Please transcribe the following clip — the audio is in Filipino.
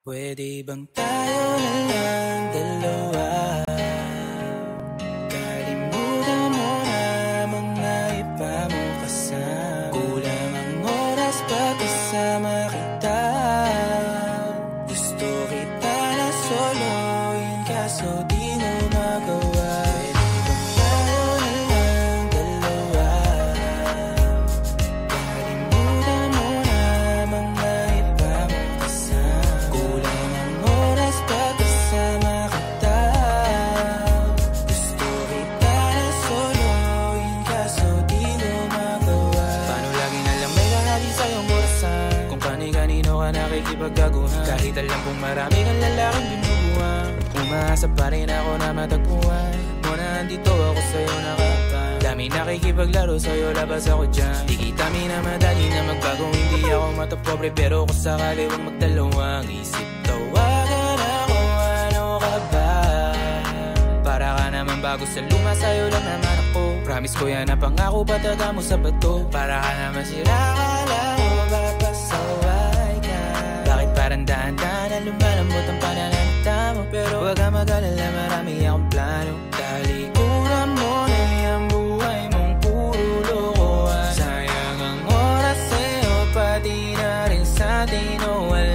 Pwede bang tayo na lang dalawa? Kalimutan mo na mga iba mo kasama. Kulang ang oras pag kasama kita. Gusto kita na soloin kaso di mo magawa. Nakikipagkaguhan kahit alam kong marami kang lalaking binubuhan. Umaasa pa rin ako na matagpuan mo na andito ako sa'yo nakapa. Dami nakikipaglaro sa'yo, labas ako dyan. Di kita minamadali na magbago, hindi ako matapobre. Pero kung sakali wag magdalawang isip, tawagan ako, ano ka ba? Para ka naman bago sa luma, sa'yo lang naman ako. Promise ko yan na pangako, pataga mo sa bato. Para ka naman sila, akala ko papasaway ka. Bakit parang dahan-dahan na lumalambot ang pananalita mo? Pero wag ka mag-alala, marami akong plano. Talikuran mo na yung buhay mong puro lokohan. Sayang ang oras sa'yo, pati na rin sa atin, oh, wala.